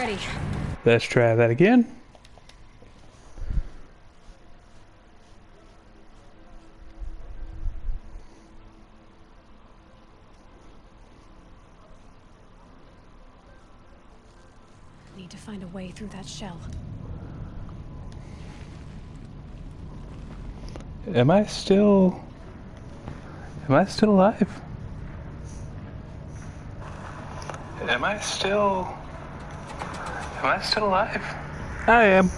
ready. Let's try that again. Need to find a way through that shell. Am I still alive? Am I still alive? I am.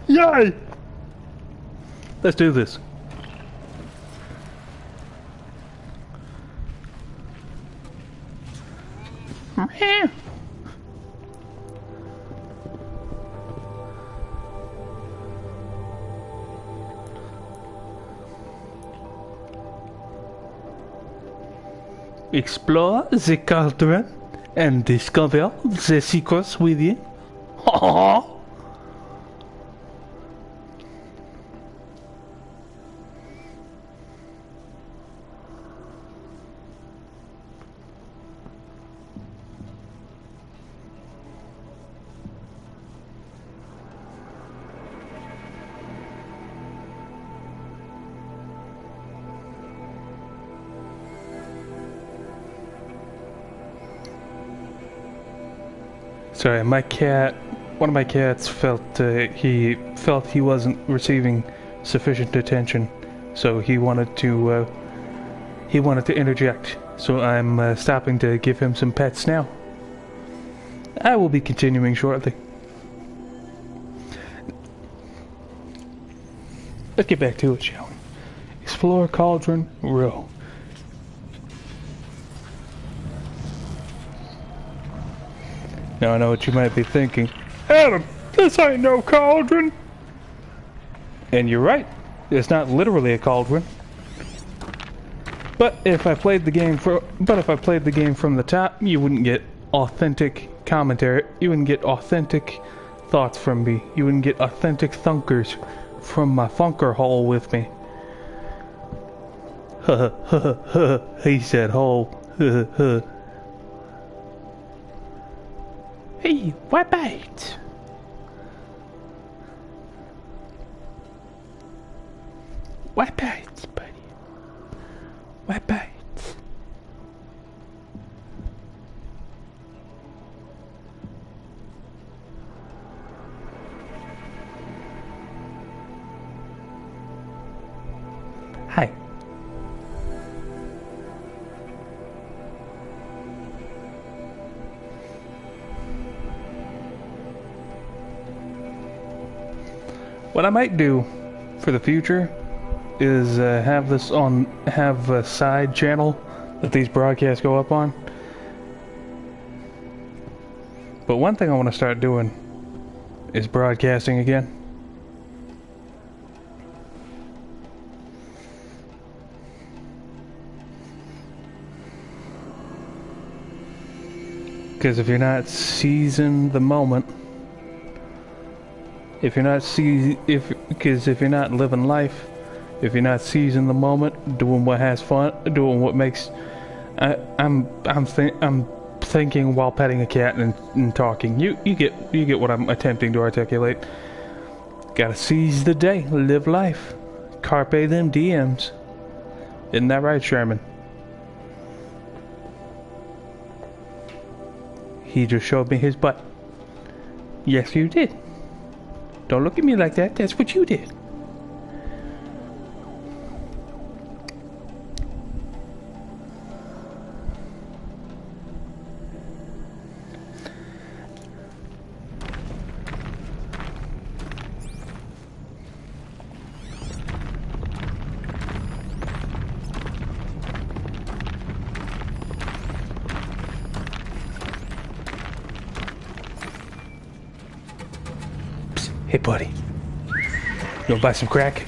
Yay! Let's do this. Explore the cauldron and discover the secrets within. Sorry, one of my cats felt he wasn't receiving sufficient attention, so he wanted to interject. So I'm stopping to give him some pets now. I will be continuing shortly. Let's get back to it, shall we? Explore Cauldron Row. Now I know what you might be thinking. Adam, this ain't no cauldron! And you're right. It's not literally a cauldron. But if I played the game from the top, you wouldn't get authentic commentary. You wouldn't get authentic thoughts from me. You wouldn't get authentic thunkers from my thunker hole with me. He said hole. Hey, what bait? What bait, buddy? What bait? Hi. What I might do for the future is have a side channel that these broadcasts go up on. But one thing I want to start doing is broadcasting again. Because if you're not seizing the moment, if you're not living life, if you're not seizing the moment, doing what has fun, doing what makes, I'm thinking while petting a cat and talking. You get what I'm attempting to articulate. Gotta seize the day, live life, carpe them DMs. Isn't that right, Sherman? He just showed me his butt. Yes, you did. Don't look at me like that. That's what you did. Hey, buddy. You wanna buy some crack?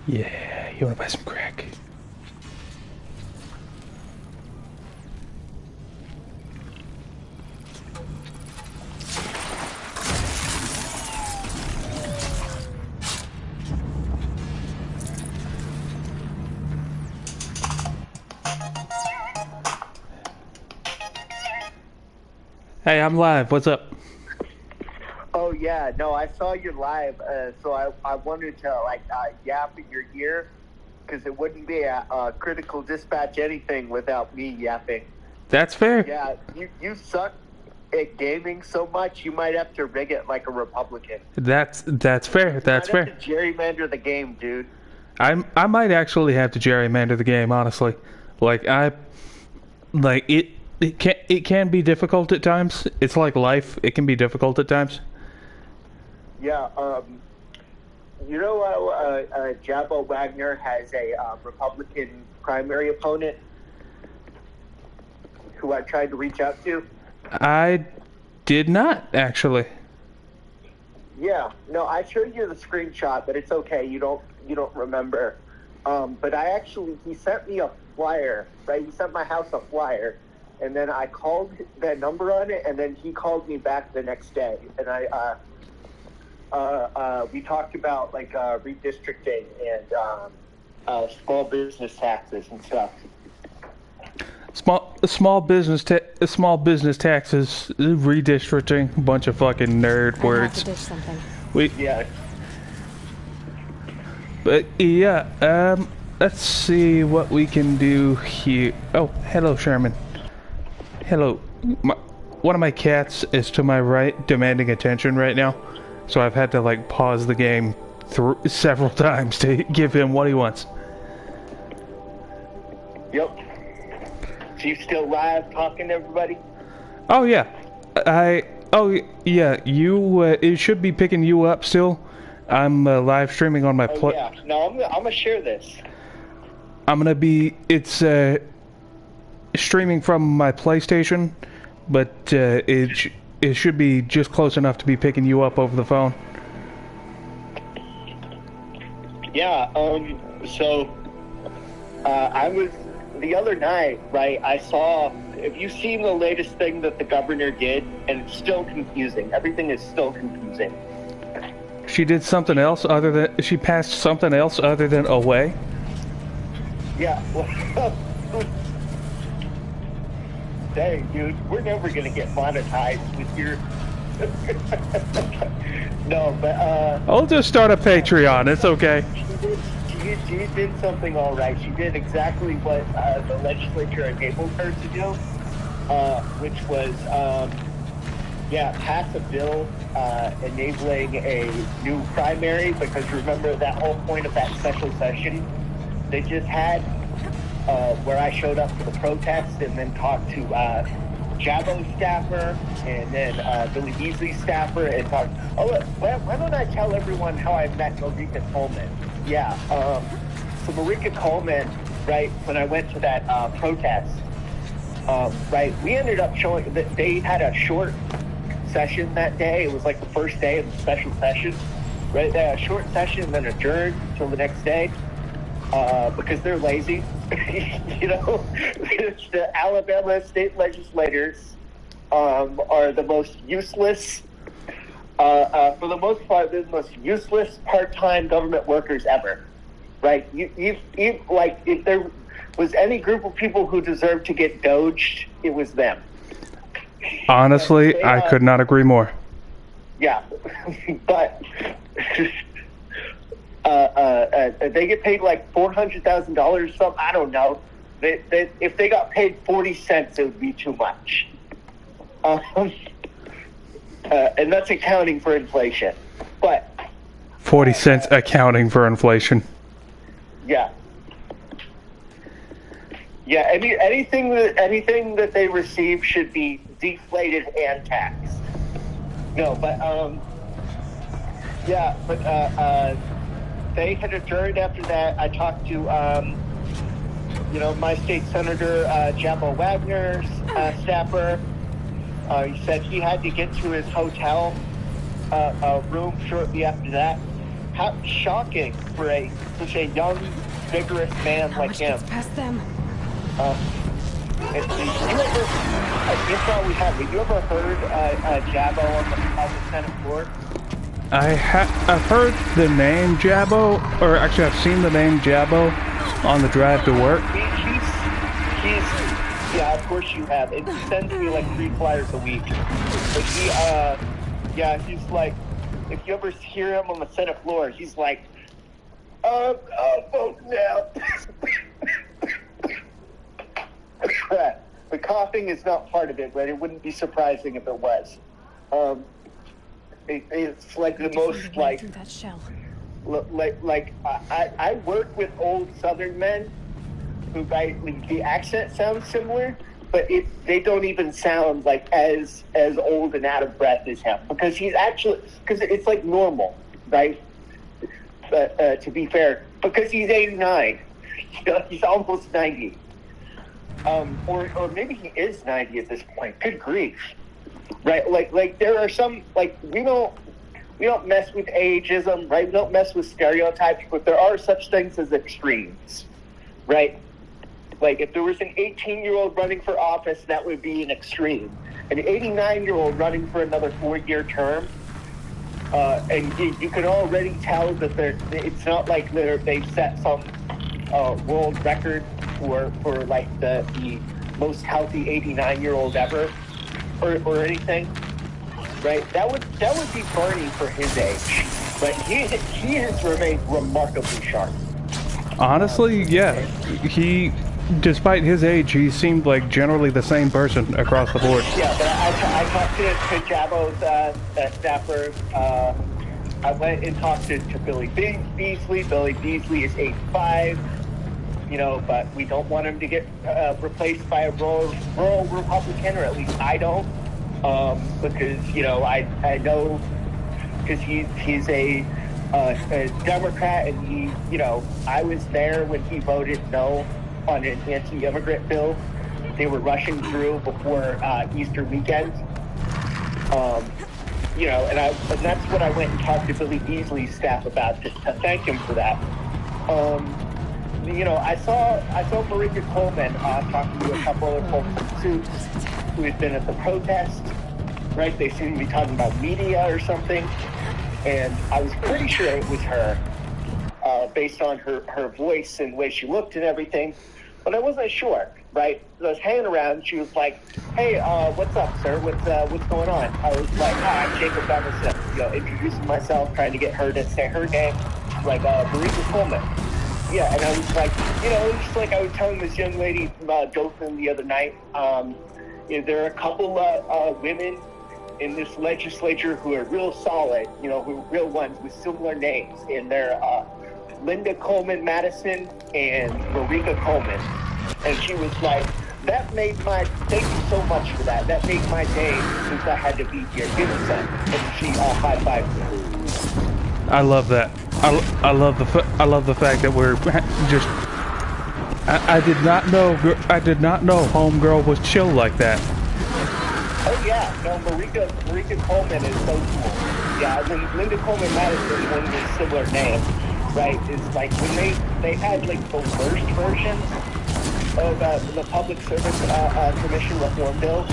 Yeah, you wanna buy some crack? Hey, I'm live. What's up? Oh yeah, no, I saw you live, so I wanted to yap in your ear because it wouldn't be a critical dispatch anything without me yapping. That's fair. Yeah, you suck at gaming so much you might have to rig it like a Republican. That's fair. That's You might fair. have to gerrymander the game, dude. I might actually have to gerrymander the game, honestly. It can be difficult at times. It's like life. It can be difficult at times. Yeah, you know Jabbo Wagner has a Republican primary opponent who I tried to reach out to? I did not actually. Yeah, no, I showed you the screenshot, but it's okay. You don't remember. But he sent me a flyer, right? He sent my house a flyer, and then I called that number on it, and then he called me back the next day, and we talked about redistricting and small business taxes and stuff. Small business taxes, redistricting, a bunch of fucking nerd words. I have to ditch something. Yeah. But yeah, let's see what we can do here. Oh, hello, Sherman. Hello. One of my cats is to my right, demanding attention right now, so I've had to pause the game several times to give him what he wants. Yep. So you still live talking to everybody? Oh yeah, yeah. You it should be picking you up still. I'm live streaming on my Yeah. No, I'm gonna share this. I'm gonna be streaming from my PlayStation, but it should be just close enough to be picking you up over the phone. Yeah. So I was the other night, right? I saw. Have you seen the latest thing that the governor did? And it's still confusing. Everything is still confusing. She did something else other than she passed something else other than away. Yeah. Well, dang, dude, we're never gonna get monetized with your. No, but I'll just start a Patreon. It's okay. She did something all right. She did exactly what the legislature enabled her to do, which was, pass a bill enabling a new primary, because remember that whole point of that special session they just had, where I showed up for the protest and then talked to Jabbo staffer and then Billy Beasley staffer and talked, why don't I tell everyone how I met Marika Coleman? Yeah, so Marika Coleman, right, when I went to that protest, right, we ended up showing that they had a short session that day. It was like the first day of the special session, right? They had a short session and then adjourned until the next day because they're lazy. You know, the Alabama state legislators are the most useless, for the most part, they're the most useless part-time government workers ever, right? If there was any group of people who deserved to get doged, it was them. Honestly, I could not agree more. Yeah, but they get paid like $400,000 or something. I don't know. If they got paid 40 cents, it would be too much. And that's accounting for inflation. But 40 cents accounting for inflation. yeah. Yeah, anything that they receive should be deflated and taxed. No, but they had adjourned after that. I talked to my state senator Jabbo Wagner's staffer. He said he had to get to his hotel room shortly after that. How shocking for such a young, vigorous man like him. Gets past them. Have you ever heard Jabbo on the Senate floor? I've heard the name Jabbo, or actually I've seen the name Jabbo on the drive to work. Yeah, of course you have. It sends me like 3 flyers a week. But he's like, if you ever hear him on the Senate floor, he's like, I'll vote now. The coughing is not part of it, but it wouldn't be surprising if it was. It's like the most like through that shell. I work with old Southern men who the accent sounds similar, but they don't even sound like as old and out of breath as him, because it's like normal, right? To be fair, because he's 89, he's almost 90, or maybe he is 90 at this point. Good grief, right? Like there are some, like we don't mess with ageism, right? We don't mess with stereotypes, but there are such things as extremes, right? Like, if there was an 18-year-old running for office, that would be an extreme. An 89-year-old running for another 4-year term, and you can already tell that it's not like they've set some world record for like the most healthy 89-year-old ever, or anything, right? That would be Bernie for his age, but he has remained remarkably sharp. Honestly, yeah, despite his age, he seemed like generally the same person across the board. Yeah, but I talked to Jabo's staffer. I went and talked to Billy Beasley. Billy Beasley is 85, but we don't want him to get replaced by a rural Republican, or at least I don't, because, I know, because he's a Democrat, and I was there when he voted no on an anti-immigrant bill they were rushing through before Easter weekend. And that's what I went and talked to Billy Beasley's staff about to thank him for that. I saw Marika Coleman talking to a couple other folks in suits who had been at the protest, right? They seemed to be talking about media or something, and I was pretty sure it was her, based on her voice and the way she looked and everything. But I wasn't sure, right? So I was hanging around, and she was like, "Hey, what's up, sir? What's going on?" I was like, I'm Jacob Emerson, introducing myself, trying to get her to say her name, like Marika Coleman. Yeah, and I was like, just like I was telling this young lady, Dothan, the other night, there are a couple women in this legislature who are real solid, who are real ones with similar names, and they're Linda Coleman Madison and Marika Coleman. And she was like, thank you so much for that. That made my day since I had to be here. Give me some. And she high-fived me. I love that. I love the fact that we're just. I did not know Homegirl was chill like that. Oh yeah, no, Marika Coleman is so cool. Yeah, Linda Coleman Madison, one of the similar names, right? Is like when they had like the worst versions of the Public Service Commission reform bill.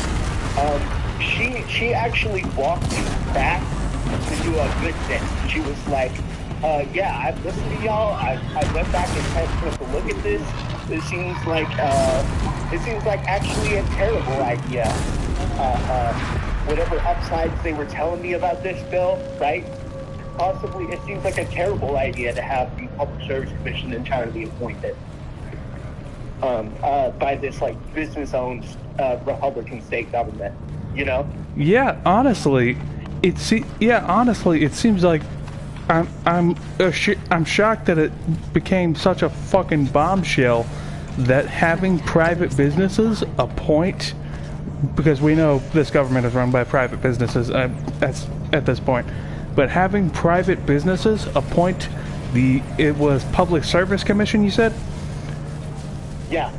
She actually walked back to do a good thing. She was like, yeah, I've listened to y'all. I went back and took a look at this. It seems like actually a terrible idea. Whatever upsides they were telling me about this bill, right? Possibly, it seems like a terrible idea to have the Public Service Commission entirely appointed by this like business-owned Republican state government. Yeah, honestly, it seems like I'm shocked that it became such a fucking bombshell that having private businesses appoint, because we know this government is run by private businesses that's at this point, but having private businesses appoint it was Public Service Commission, you said? Yeah.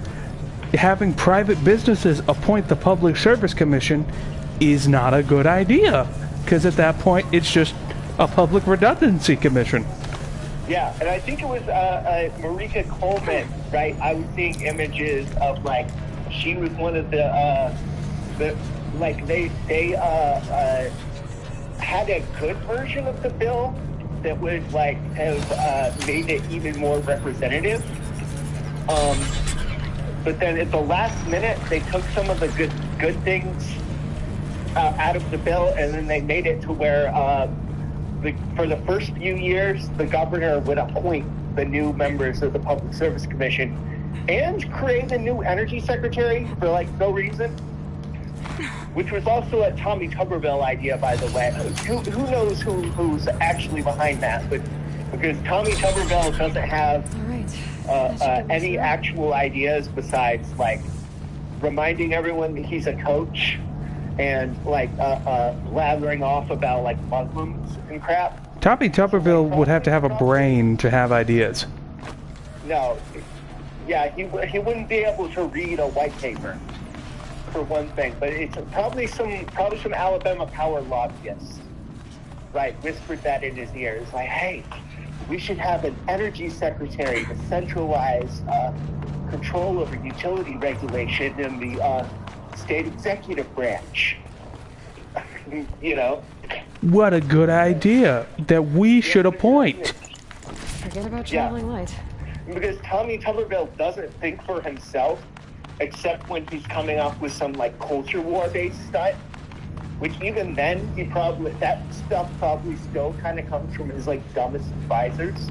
Having private businesses appoint the Public Service Commission is not a good idea, because at that point it's just a public redundancy commission. Yeah, and I think it was Marika Coleman, right? I was seeing images of like she was one of they had a good version of the bill that would like have made it even more representative. but then at the last minute, they took some of the good things out of the bill, and then they made it to where for the first few years, the governor would appoint the new members of the Public Service Commission and create a new energy secretary for like no reason, which was also a Tommy Tuberville idea, by the way. Who knows who's actually behind that? But because Tommy Tuberville doesn't have any actual ideas besides like reminding everyone that he's a coach and like blathering off about like Muslims and crap. Tommy Tuberville would have to have a brain to have ideas. No, yeah, he wouldn't be able to read a white paper, for one thing. But it's probably some Alabama power lobbyists, right, whispered that in his ear. It's like, hey, we should have an energy secretary to centralize control over utility regulation in the state executive branch. You know? What a good idea that we should appoint. Forget about traveling light. Because Tommy Tuberville doesn't think for himself, except when he's coming up with some like culture war-based stuff. Which even then, that stuff probably still kind of comes from his like dumbest advisors,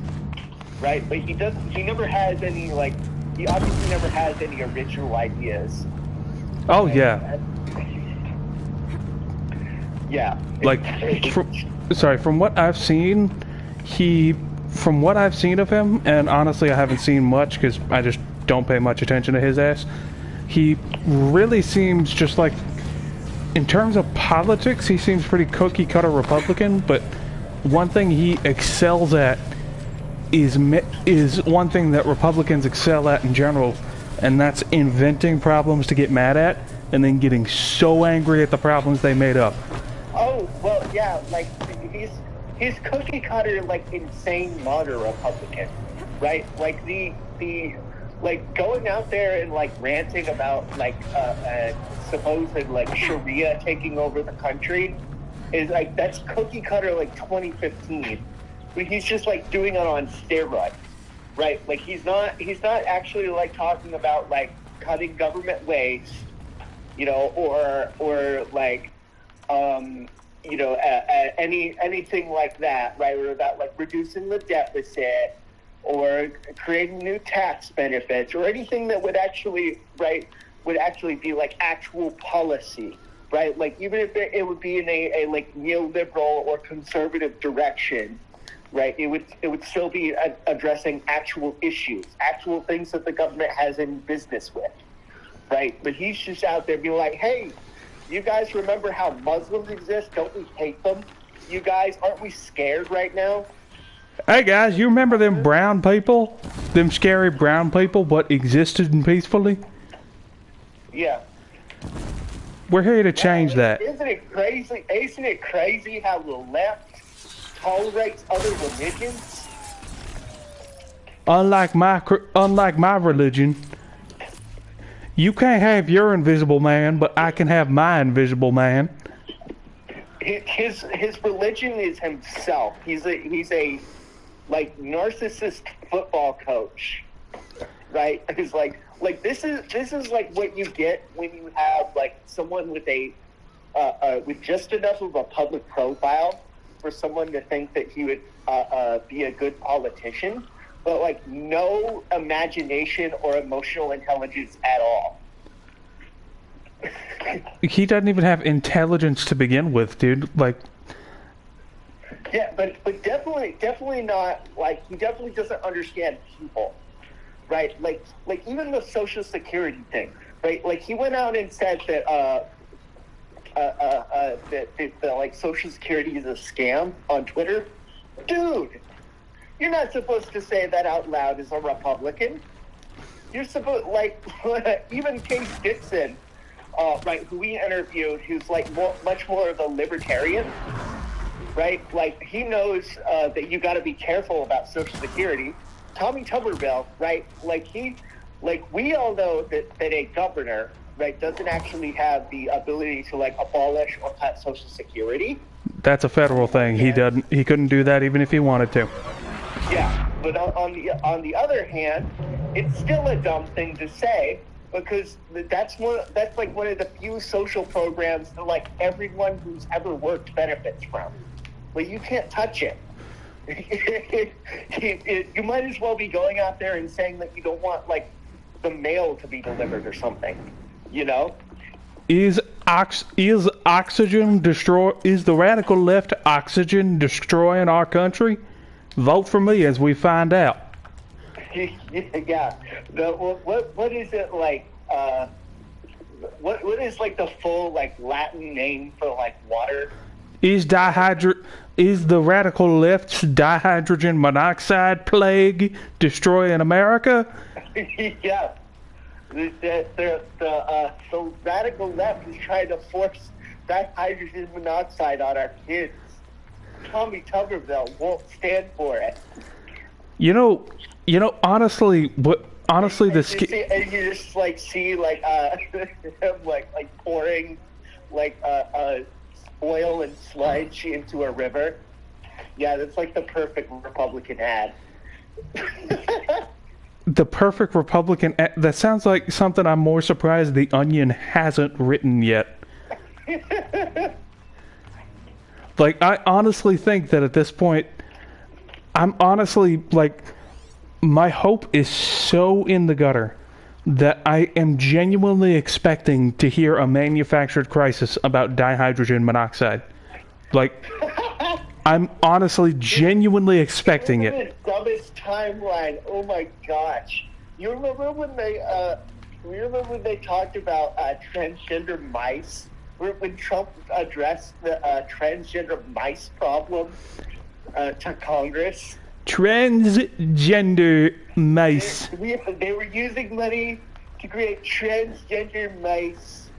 right? But he never has any like, he obviously never has any original ideas. Oh yeah. Yeah. Like, from what I've seen, from what I've seen of him, and honestly I haven't seen much because I just don't pay much attention to his ass, he really seems just like, in terms of politics, he seems pretty cookie-cutter Republican, but one thing he excels at is one thing that Republicans excel at in general, and that's inventing problems to get mad at, and then getting so angry at the problems they made up. Oh, well, yeah, like, he's cookie-cutter, like, insane modern Republican, right? Like, like, going out there and, like, ranting about, like, supposed, like, Sharia taking over the country is, like, that's cookie-cutter, like, 2015. But he's just, like, doing it on steroids, right? Like, he's not actually, like, talking about, like, cutting government waste, you know, or like, you know, anything like that, right? Or about, like, reducing the deficit, or creating new tax benefits, or anything that would actually, right, would actually be like actual policy, right? Like, even if it would be in a like neoliberal or conservative direction, right? It would still be addressing actual issues, actual things that the government has in business with, right? But he's just out there being like, hey, you guys remember how Muslims exist? Don't we hate them? You guys, aren't we scared right now? Hey guys, you remember them brown people? Them scary brown people, but existed peacefully? Yeah. We're here to change that. Isn't it crazy? Isn't it crazy how the left tolerates other religions? Unlike my religion, you can't have your invisible man, but I can have my invisible man. His religion is himself. He's a like narcissist football coach, right? It's like this is like what you get when you have like someone with with just enough of a public profile for someone to think that he would be a good politician, but like no imagination or emotional intelligence at all. He doesn't even have intelligence to begin with, dude. Like, yeah, but definitely not, like, he definitely doesn't understand people, right? Like even the Social Security thing, right? Like, he went out and said that that like Social Security is a scam on Twitter. Dude, you're not supposed to say that out loud as a Republican. You're supposed, like, even Case Dixon, right, who we interviewed, who's like much more of a libertarian, right? Like, he knows that you got to be careful about Social Security. Tommy Tuberville, right? Like, we all know that a governor, right, doesn't actually have the ability to like abolish or cut Social Security. That's a federal thing. Yeah. He couldn't do that even if he wanted to. Yeah, but on the other hand, it's still a dumb thing to say, because that's like one of the few social programs that like everyone who's ever worked benefits from. But you can't touch it. You might as well be going out there and saying that you don't want like the mail to be delivered or something. You know? Is oxygen is the radical left oxygen destroying our country? Vote for me as we find out. Yeah. What is it like? What is like the full like Latin name for like water? Is the radical left's dihydrogen monoxide plague destroying America? Yeah. The radical left is trying to force dihydrogen monoxide on our kids. Tommy Tuberville won't stand for it. You know, honestly, and you just like see like him like pouring like oil and sludge into a river. Yeah, that's like the perfect Republican ad. The perfect Republican ad, that sounds like something I'm more surprised The Onion hasn't written yet. Like, I honestly think that at this point, I'm honestly, like, my hope is so in the gutter that I am genuinely expecting to hear a manufactured crisis about dihydrogen monoxide. Like, I'm honestly genuinely expecting it. The dumbest timeline. Oh my gosh! You remember when they talked about transgender mice? When Trump addressed the transgender mice problem to Congress? Transgender mice. They were using money to create transgender mice.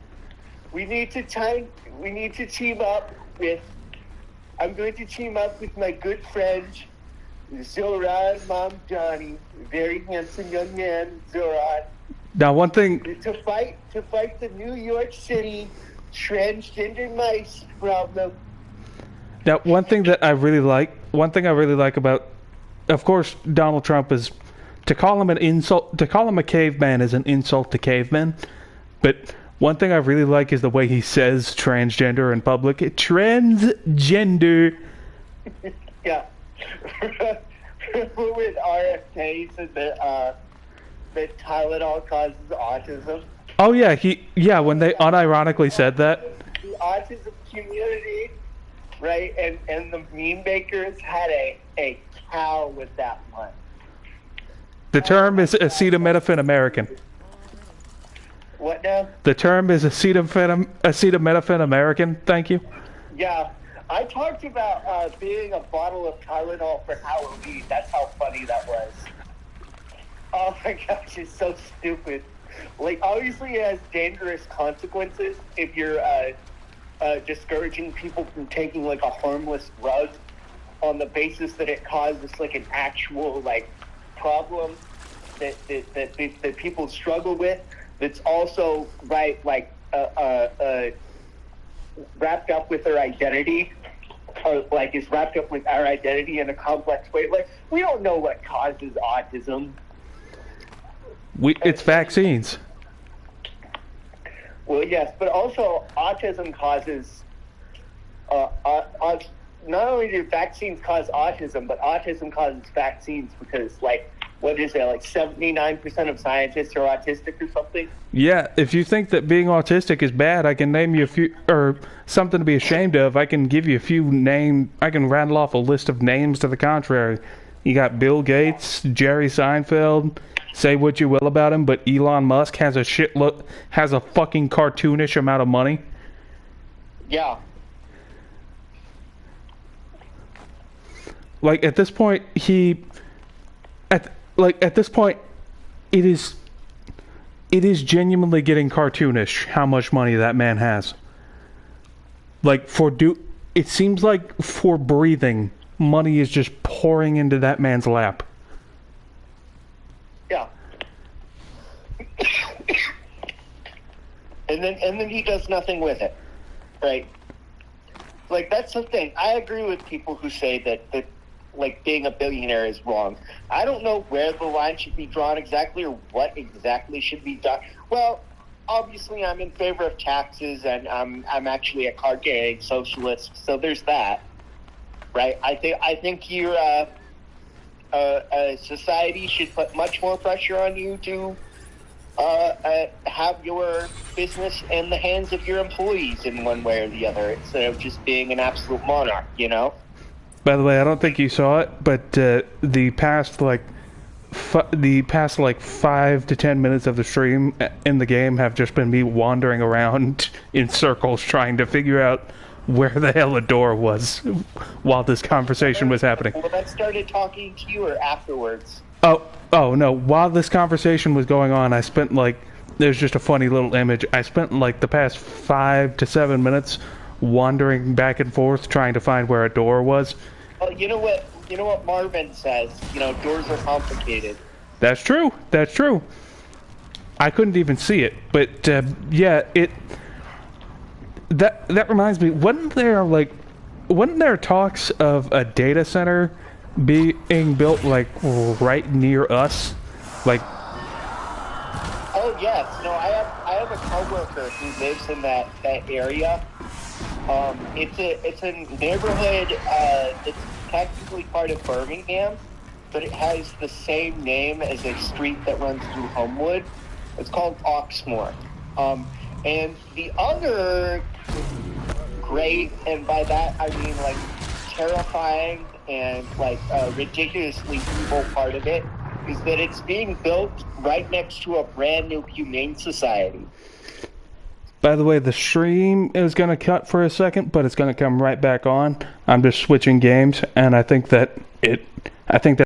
We need to team up with. I'm going to team up with my good friend Zoran Mamdani, very handsome young man, Zoran. Now, one thing to fight the New York City transgender mice problem. Now, one thing I really like about, of course, Donald Trump is to call him a caveman is an insult to cavemen. But one thing I really like is the way he says transgender in public. Transgender. Yeah. With RFK said that Tylenol causes autism. Oh yeah, when they unironically said that. The autism community, right, and the meme makers had a cow with that one. The term is acetaminophen American. What now? The term is acetaminophen American. Thank you. Yeah, I talked about being a bottle of Tylenol for Halloween. That's how funny that was. Oh my gosh, it's so stupid. Like, obviously it has dangerous consequences if you're discouraging people from taking, like, a harmless drug on the basis that it causes, like, an actual, like, problem that people struggle with. That's also, right, like, wrapped up with their identity, or, like, is wrapped up with our identity in a complex way. Like, we don't know what causes autism. It's vaccines. Well, yes, but also autism causes. Not only do vaccines cause autism, but autism causes vaccines because, like, what is it? Like 79% of scientists are autistic or something. Yeah, if you think that being autistic is bad, I can name you a few, or something to be ashamed of. I can give you a few names. I can rattle off a list of names to the contrary. You got Bill Gates, Jerry Seinfeld. Say what you will about him, but Elon Musk has a fucking cartoonish amount of money. Yeah. Like at this point, it is genuinely getting cartoonish how much money that man has. Like it seems like for breathing, money is just pouring into that man's lap. Yeah. And then he does nothing with it, right? Like, that's the thing. I agree with people who say that like being a billionaire is wrong. I don't know where the line should be drawn exactly or what exactly should be done. Well, obviously I'm in favor of taxes, and I'm actually a card-carrying socialist, so there's that, right? I think you're society should put much more pressure on you to have your business in the hands of your employees in one way or the other, instead of just being an absolute monarch, you know? By the way, I don't think you saw it, but the past 5 to 10 minutes of the stream in the game have just been me wandering around in circles trying to figure out where the hell a door was while this conversation was happening. Well, I started talking to you or afterwards? Oh no, while this conversation was going on, I spent there's just a funny little image. I spent the past 5 to 7 minutes wandering back and forth trying to find where a door was. Well, you know what Marvin says, doors are complicated. That's true. I couldn't even see it, but yeah, that reminds me, wasn't there talks of a data center being built right near us? Oh yes, no, I have a coworker who lives in that area. It's a neighborhood that's technically part of Birmingham, but it has the same name as a street that runs through Homewood. It's called Oxmoor. And the other great, and by that I mean terrifying and ridiculously evil part of it, is that it's being built right next to a brand new humane society. By the way, the stream is going to cut for a second, but it's going to come right back on. I'm just switching games, and I think that